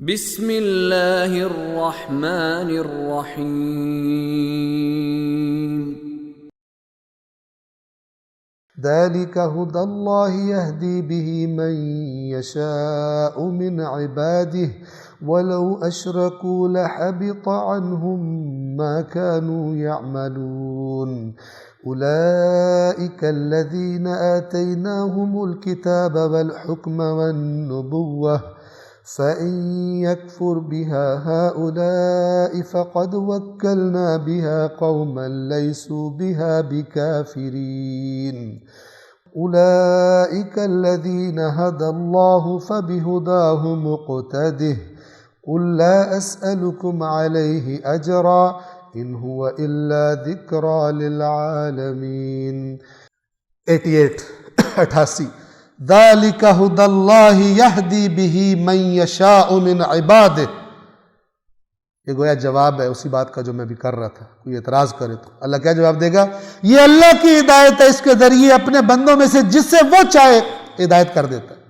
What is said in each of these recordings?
بسم اللہ الرحمن الرحیم ذلك هدى الله يهدي به من يشاء من عباده ولو أشركوا لحبط عنهم ما كانوا يعملون أولئك الذين آتيناهم الكتاب والحكم والنبوة فإن يكفر بها هؤلاء فقد وكلنا بها قوما ليسوا بها بكافرين أولئك الذين هدى الله فبهداه مقتده قل لا أسألكم عليه أجرا إن هو إلا ذكرى للعالمين 88 ذَلِكَ هُدَى اللَّهِ يَهْدِي بِهِ مَن يَشَاءُ مِنْ عِبَادِهِ. یہ گویا جواب ہے اسی بات کا جو میں بھی کر رہا تھا. کوئی اعتراض کرے تو اللہ کیا جواب دے گا؟ یہ اللہ کی ہدایت ہے، اس کے ذریعے اپنے بندوں میں سے جس سے وہ چاہے ہدایت کر دیتا ہے.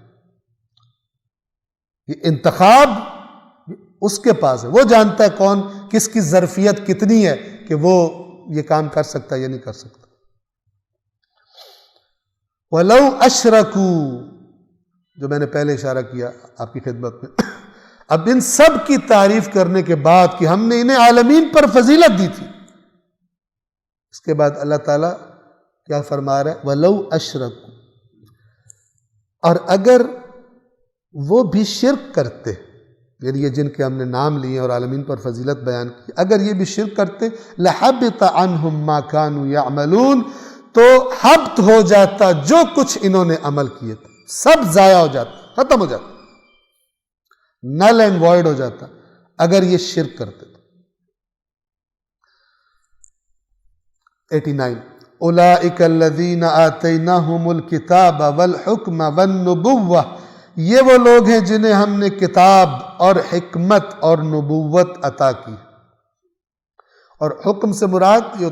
یہ انتخاب اس کے پاس ہے، وہ جانتا ہے کون کس کی ظرفیت کتنی ہے کہ وہ یہ کام کر سکتا ہے یا نہیں کر سکتا. وَلَوْ أَشْرَكُوا، جو میں نے پہلے اشارہ کیا آپ کی خدمت میں. اب ان سب کی تعریف کرنے کے بعد کہ ہم نے انہیں عالمین پر فضیلت دی تھی، اس کے بعد اللہ تعالیٰ کیا فرما رہا ہے؟ وَلَوْ أَشْرَكُوا، اور اگر وہ بھی شرک کرتے، یعنی یہ جن کے ہم نے نام لیے اور عالمین پر فضیلت بیان کی، اگر یہ بھی شرک کرتے لَحَبِطَ عَنْهُمْ مَا كَانُوا يَعْمَلُونَ، تو حبط ہو جاتا جو کچھ انہوں نے عمل کیے تھے، سب ضائع ہو جاتا، ختم ہو جاتا، نل اینڈ وائڈ ہو جاتا اگر یہ شرک کرتے تھے. 89 اولئک الذین آتیناہم الکتاب والحکم والنبوہ، یہ وہ لوگ ہیں جنہیں ہم نے کتاب اور حکمت اور نبوت عطا کی. اور حکم سے مراد یہ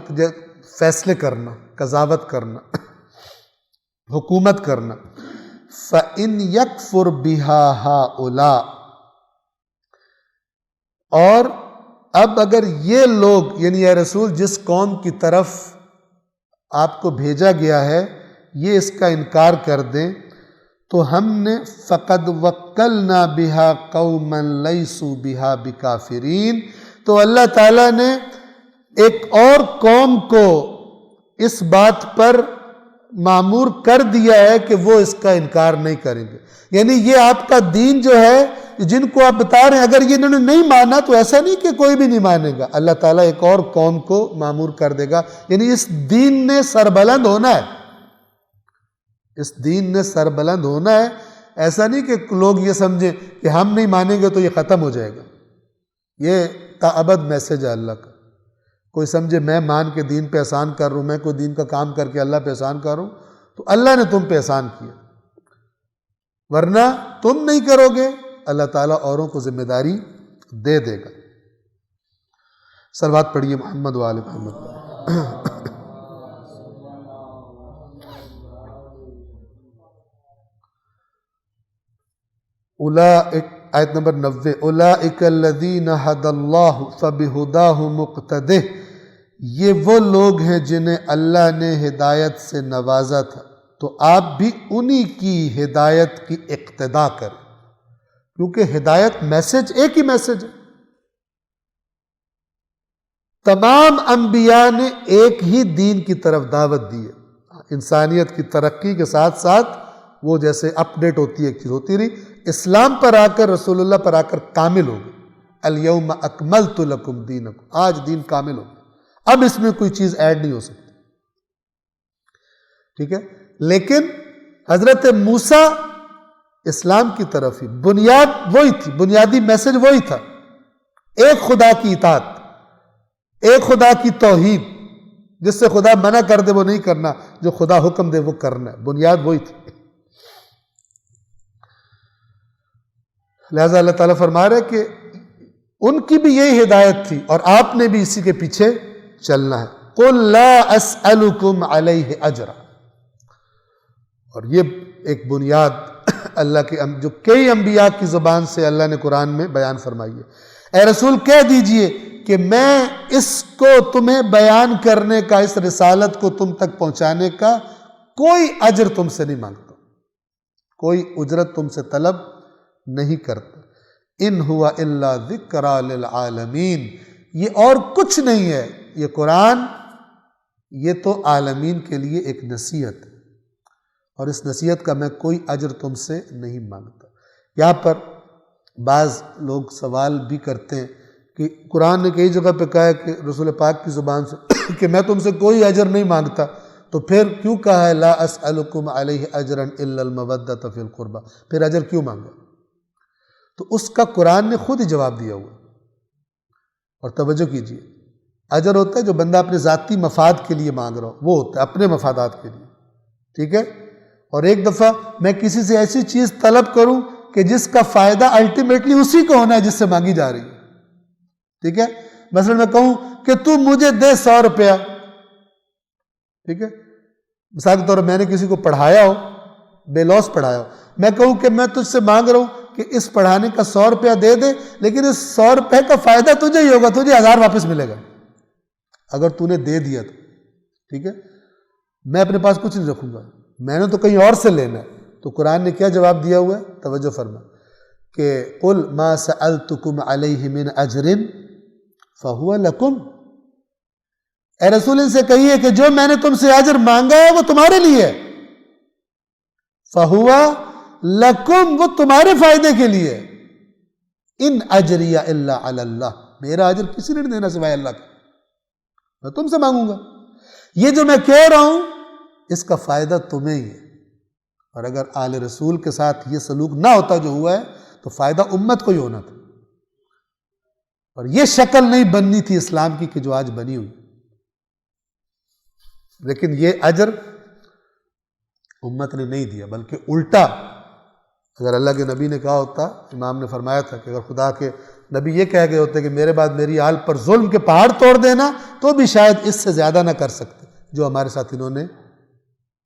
فیصلے کرنا، قضاوت کرنا، حکومت کرنا. فَإِنْ يَكْفُرْ بِهَا هَؤُلَاء، اور اب اگر یہ لوگ یعنی اے رسول جس قوم کی طرف آپ کو بھیجا گیا ہے یہ اس کا انکار کر دیں تو ہم نے فَقَدْ وَكَّلْنَا بِهَا قَوْمًا لَيْسُوا بِهَا بِكَافِرِينَ، تو اللہ تعالیٰ نے ایک اور قوم کو اس بات پر مامور کر دیا ہے کہ وہ اس کا انکار نہیں کریں گے. یعنی یہ آپ کا دین جو ہے جن کو آپ بتا رہے ہیں اگر یہ انہوں نے نہیں مانا تو ایسا نہیں کہ کوئی بھی نہیں مانے گا، اللہ تعالیٰ ایک اور قوم کو مامور کر دے گا. یعنی اس دین نے سربلند ہونا ہے، اس دین نے سربلند ہونا ہے. ایسا نہیں کہ لوگ یہ سمجھیں کہ ہم نہیں مانیں گے تو یہ ختم ہو جائے گا. یہ تابد میسج ہے اللہ کا. کوئی سمجھے میں مان کے دین پہ احسان کر رہا ہوں، میں کوئی دین کا کام کر کے اللہ پہ احسان کر رہا ہوں، تو اللہ نے تم پہ احسان کیا، ورنہ تم نہیں کرو گے اللہ تعالیٰ اوروں کو ذمہ داری دے دے گا. صلوات پڑھیے محمد و آل محمد. آیت نمبر 90 اولئک الذین ھدی اللہ فبہداہ مقتدہ، یہ وہ لوگ ہیں جنہیں اللہ نے ہدایت سے نوازا تھا تو آپ بھی انہی کی ہدایت کی اقتدا کریں، کیونکہ ہدایت میسج ایک ہی میسج ہے. تمام انبیاء نے ایک ہی دین کی طرف دعوت دی ہے. انسانیت کی ترقی کے ساتھ ساتھ وہ جیسے اپ ڈیٹ ہوتی ہے ایک چیز ہوتی رہی، اسلام پر آ کر رسول اللہ پر آ کر کامل ہو گئی. الیوم اکملت لکم دینکم، آج دین کامل ہو گیا، اب اس میں کوئی چیز ایڈ نہیں ہو سکتی. ٹھیک ہے، لیکن حضرت موسیٰ اسلام کی طرف ہی بنیاد وہی تھی، بنیادی میسج وہی تھا، ایک خدا کی اطاعت، ایک خدا کی توحید، جس سے خدا منع کر دے وہ نہیں کرنا، جو خدا حکم دے وہ کرنا ہے، بنیاد وہی تھی. لہذا اللہ تعالیٰ فرما رہے کہ ان کی بھی یہی ہدایت تھی اور آپ نے بھی اسی کے پیچھے چلنا ہے. قُلْ لَا أَسْأَلُكُمْ عَلَيْهِ أَجْرًا، اور یہ ایک بنیاد اللہ کے جو کئی انبیاء کی زبان سے اللہ نے قرآن میں بیان فرمائی ہے۔ اے رسول کہہ دیجئے کہ میں اس کو تمہیں بیان کرنے کا، اس رسالت کو تم تک پہنچانے کا کوئی اجر تم سے نہیں مانگتا، کوئی اجرت تم سے طلب نہیں کرتا۔ ان ہوا الا ذکری للعالمین، یہ اور کچھ نہیں ہے، یہ قرآن یہ تو عالمین کے لیے ایک نصیحت ہے، اور اس نصیحت کا میں کوئی اجر تم سے نہیں مانگتا۔ یہاں پر بعض لوگ سوال بھی کرتے ہیں کہ قرآن نے کئی جگہ پہ کہا ہے کہ رسول پاک کی زبان سے کہ میں تم سے کوئی اجر نہیں مانگتا، تو پھر کیوں کہا ہے لا اسألکم علیہ اجرا الا المودۃ فی القربى، پھر اجر کیوں مانگا؟ تو اس کا قرآن نے خود ہی جواب دیا ہوا۔ اور توجہ کیجیے، اجر ہوتا ہے جو بندہ اپنے ذاتی مفاد کے لیے مانگ رہا ہو، وہ ہوتا ہے اپنے مفادات کے لیے، ٹھیک ہے؟ اور ایک دفعہ میں کسی سے ایسی چیز طلب کروں کہ جس کا فائدہ الٹیمیٹلی اسی کو ہونا ہے جس سے مانگی جا رہی ہے، ٹھیک ہے؟ مثلا میں کہوں کہ تو مجھے دے 100 روپیہ، ٹھیک ہے؟ مثال کے طور پر میں نے کسی کو پڑھایا ہو، بے لوس پڑھایا ہو، میں کہوں کہ میں تجھ سے مانگ رہا ہوں کہ اس پڑھانے کا 100 روپیہ دے دے، لیکن اس 100 روپے کا فائدہ تجھے ہی ہوگا، تجھے 1000 واپس ملے گا اگر تو نے دے دیا تو، ٹھیک ہے؟ میں اپنے پاس کچھ نہیں رکھوں گا، میں نے تو کہیں اور سے لینا ہے۔ تو قرآن نے کیا جواب دیا ہوا ہے؟ توجہ فرما کہ قل ما سألتکم علیہ من اجر فہو لکم، اے رسول ان سے کہیے کہ جو میں نے تم سے اجر مانگا ہے وہ تمہارے لیے ہے، فہو لکم، وہ تمہارے فائدے کے لیے، ان اجری الا علی اللہ، میرا اجر کسی نے نہیں دینا سوائے اللہ کے، میں تم سے مانگوں گا، یہ جو میں کہہ رہا ہوں اس کا فائدہ تمہیں ہی ہے، اور اگر آل رسول کے ساتھ یہ سلوک نہ ہوتا جو ہوا ہے تو فائدہ امت کو ہی ہونا تھا، اور یہ شکل نہیں بننی تھی اسلام کی کہ جو آج بنی ہوئی۔ لیکن یہ اجر امت نے نہیں دیا، بلکہ الٹا اگر اللہ کے نبی نے کہا ہوتا، امام نے فرمایا تھا کہ اگر خدا کے نبی یہ کہہ گئے ہوتے کہ میرے بعد میری آل پر ظلم کے پہاڑ توڑ دینا، تو بھی شاید اس سے زیادہ نہ کر سکتے جو ہمارے ساتھ انہوں نے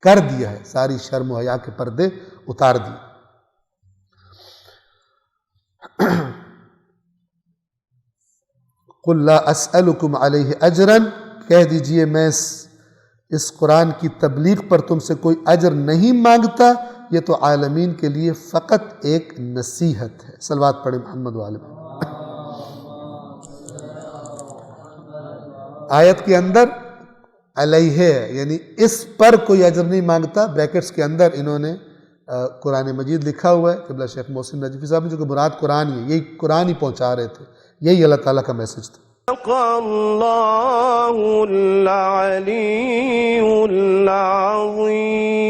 کر دیا ہے، ساری شرم و حیا کے پردے اتار دیے۔ قل لا اسألکم علیہ اجرا، کہہ دیجئے میں اس قرآن کی تبلیغ پر تم سے کوئی اجر نہیں مانگتا، یہ تو عالمین کے لیے فقط ایک نصیحت ہے۔ صلوات پڑھیں محمد وآل محمد۔ آیت کے اندر علیہ ہے، یعنی اس پر کوئی اجر نہیں مانگتا، بریکٹس کے اندر انہوں نے قرآن مجید لکھا ہوا ہے، قبلہ شیخ محسن نجفی صاحب نے، جو کہ مراد قرآن ہی ہے، یہی قرآن ہی پہنچا رہے تھے، یہی اللہ تعالیٰ کا میسج تھا۔ اللہ العلی العظیم۔